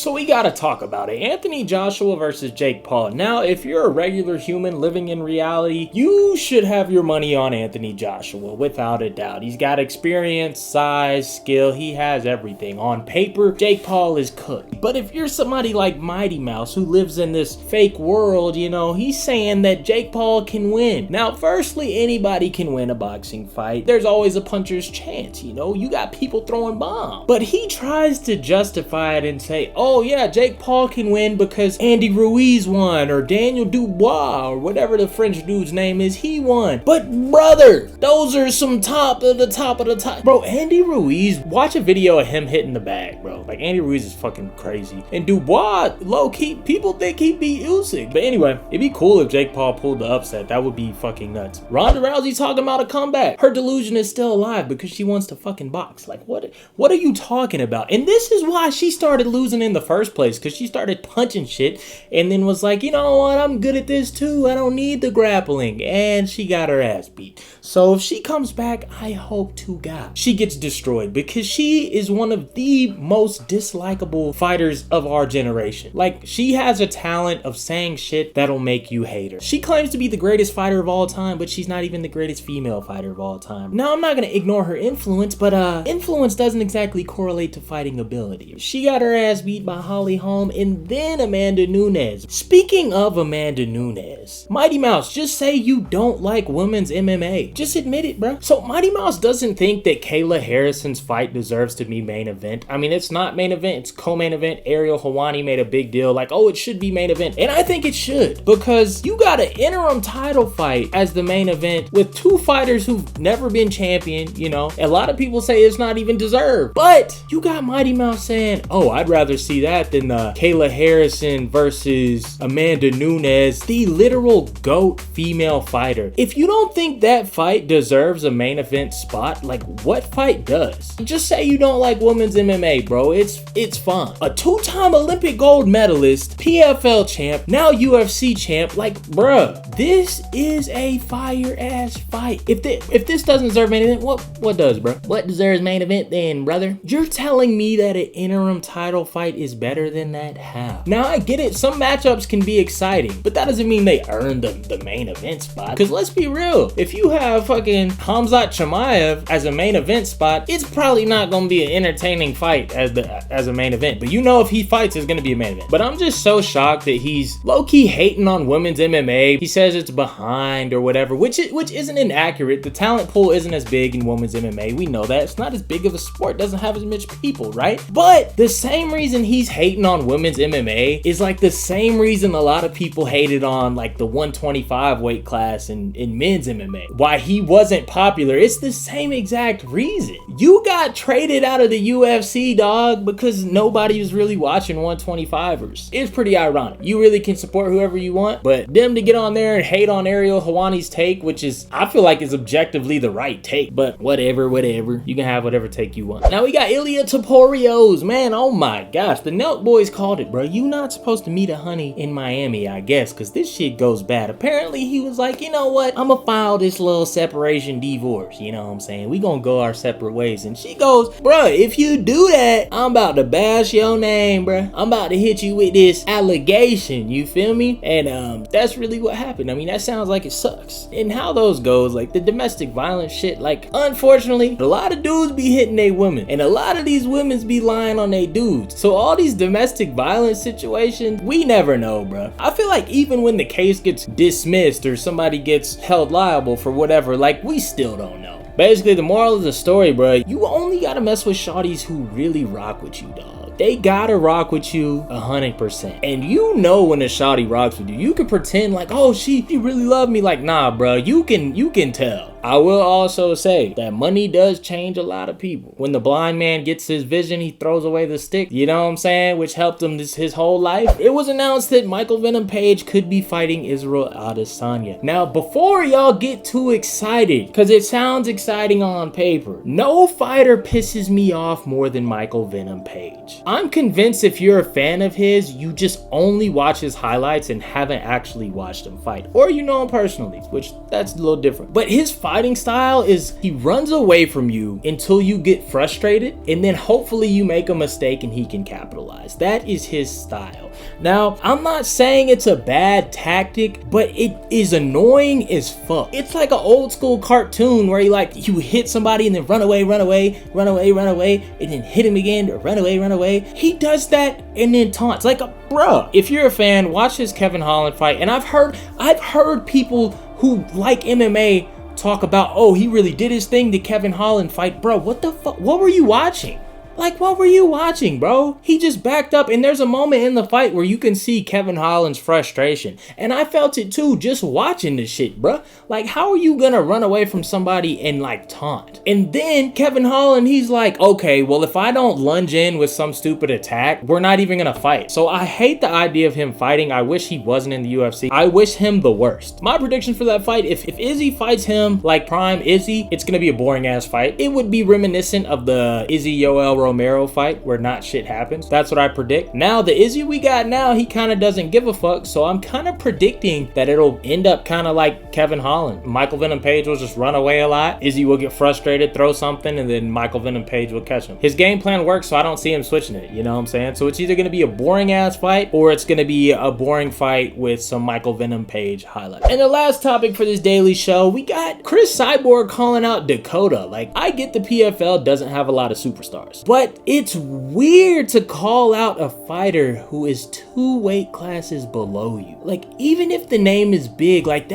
So we gotta talk about it. Anthony Joshua versus Jake Paul. Now, if you're a regular human living in reality, you should have your money on Anthony Joshua, without a doubt. He's got experience, size, skill. He has everything. On paper, Jake Paul is cooked. But if you're somebody like Mighty Mouse who lives in this fake world, you know, he's saying that Jake Paul can win. Now, firstly, anybody can win a boxing fight. There's always a puncher's chance, you know? You got people throwing bombs. But he tries to justify it and say, oh yeah, Jake Paul can win because Andy Ruiz won, or Daniel Dubois, or whatever the French dude's name is, he won. But brother, those are some top of the top. Bro, Andy Ruiz, watch a video of him hitting the bag, bro. Like, Andy Ruiz is fucking crazy. And Dubois, low-key, people think he beat Usyk. But anyway, it'd be cool if Jake Paul pulled the upset. That would be fucking nuts. Ronda Rousey talking about a comeback. Her delusion is still alive because she wants to fucking box. Like, what are you talking about? And this is why she started losing in the first place, because she started punching shit and then was like, you know what, I'm good at this too. I don't need the grappling. And she got her ass beat. So if she comes back, I hope to God she gets destroyed, because she is one of the most dislikable fighters of our generation. Like, she has a talent of saying shit that'll make you hate her. She claims to be the greatest fighter of all time, but she's not even the greatest female fighter of all time. Now, I'm not gonna ignore her influence, but influence doesn't exactly correlate to fighting ability. She got her ass beat by Holly Holm and then Amanda Nunes. Speaking of Amanda Nunes, Mighty Mouse, just say you don't like women's MMA. Just admit it, bro. So Mighty Mouse doesn't think that Kayla Harrison's fight deserves to be main event. I mean, it's not main event, it's co-main event. Ariel Helwani made a big deal like, oh, it should be main event. And I think it should, because you got an interim title fight as the main event with two fighters who've never been champion, you know. A lot of people say it's not even deserved, but you got Mighty Mouse saying, oh, I'd rather see that than Kayla Harrison versus Amanda Nunes, the literal GOAT female fighter. If you don't think that fight deserves a main event spot, like, what fight does? Just say you don't like women's MMA, bro. It's fun. A two-time Olympic gold medalist, PFL champ, now UFC champ. Like, bruh, this is a fire-ass fight. If this doesn't deserve main event, what does, bro? What deserves main event then, brother? You're telling me that an interim title fight is better than that? How? Now, I get it. Some matchups can be exciting, but that doesn't mean they earn the main event spot. Because let's be real, if you have fucking Khamzat Chimaev as a main event spot, it's probably not gonna be an entertaining fight as a main event. But you know, if he fights, it's gonna be a main event. But I'm just so shocked that he's low-key hating on women's MMA. He says it's behind or whatever, which isn't inaccurate. The talent pool isn't as big in women's MMA. We know that. It's not as big of a sport. It doesn't have as much people, right? But the same reason he's hating on women's MMA is like the same reason a lot of people hated on like the 125 weight class in men's MMA. Why he wasn't popular. It's the same exact reason. You got traded out of the UFC, dog, because nobody was really watching 125ers. It's pretty ironic. You really can support whoever you want, but them to get on there and hate on Ariel Helwani's take, which is, I feel like, is objectively the right take, but whatever. You can have whatever take you want. Now we got Ilia Topurios, man. Oh my gosh, the Nelk boys called it, bro. You not supposed to meet a honey in Miami, I guess, because this shit goes bad. Apparently he was like, you know what, I'm gonna file this little separation divorce, you know what I'm saying? We gonna go our separate ways. And she goes, bro, if you do that, I'm about to bash your name, bro. I'm about to hit you with this allegation, you feel me? And that's really what happened. I mean, that sounds like it sucks. And how those goes, like the domestic violence shit, like, unfortunately, a lot of dudes be hitting they women, and a lot of these women's be lying on they dudes. So all these domestic violence situations, we never know, bro. I feel like even when the case gets dismissed or somebody gets held liable for whatever, like, we still don't know. Basically, the moral of the story, bro, you only gotta mess with shawties who really rock with you, dog. They gotta rock with you 100%. And you know when a shawty rocks with you. You can pretend like, oh, she really love me. Like, nah, bro, you can tell. I will also say that money does change a lot of people. When the blind man gets his vision, he throws away the stick, you know what I'm saying, which helped him his whole life. It was announced that Michael Venom Paige could be fighting Israel Adesanya. Now, before y'all get too excited, because it sounds exciting on paper, no fighter pisses me off more than Michael Venom Paige. I'm convinced if you're a fan of his, you just only watch his highlights and haven't actually watched him fight. Or you know him personally, which that's a little different. But his fight fighting style is he runs away from you until you get frustrated, and then hopefully you make a mistake and he can capitalize. That is his style. Now, I'm not saying it's a bad tactic, but it is annoying as fuck. It's like an old school cartoon where you hit somebody and then run away, and then hit him again, or run away. He does that and then taunts. Like, bruh, if you're a fan, watch this Kevin Holland fight. And I've heard people who like MMA talk about, oh, he really did his thing to Kevin Holland fight. Bro, what the fuck? What were you watching? Like, what were you watching, bro? He just backed up, and there's a moment in the fight where you can see Kevin Holland's frustration. And I felt it too, just watching this shit, bro. Like, how are you gonna run away from somebody and, like, taunt? And then Kevin Holland, he's like, okay, well, if I don't lunge in with some stupid attack, we're not even gonna fight. So I hate the idea of him fighting. I wish he wasn't in the UFC. I wish him the worst. My prediction for that fight, if Izzy fights him like prime Izzy, it's gonna be a boring ass fight. It would be reminiscent of the Izzy Yoel Romero fight where not shit happens. That's what I predict. Now the Izzy we got now, he kind of doesn't give a fuck, so I'm kind of predicting that it'll end up kind of like Kevin Holland. Michael Venom Paige will just run away a lot. Izzy will get frustrated, throw something, and then Michael Venom Paige will catch him. His game plan works, so I don't see him switching it, you know what I'm saying? So it's either going to be a boring ass fight or it's going to be a boring fight with some Michael Venom Paige highlights. And the last topic for this daily show, we got Chris Cyborg calling out Dakota. Like, I get the PFL doesn't have a lot of superstars, but it's weird to call out a fighter who is 2 weight classes below you. Like, even if the name is big, like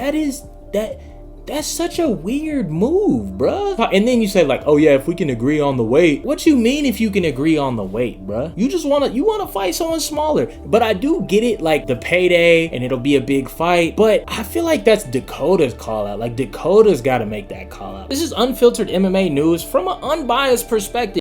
that's such a weird move, bruh. And then you say like, oh yeah, if we can agree on the weight. What you mean if you can agree on the weight, bruh? You wanna fight someone smaller. But I do get it, like the payday and it'll be a big fight. But I feel like that's Dakota's call out. Like Dakota's gotta make that call out. This is unfiltered MMA news from an unbiased perspective.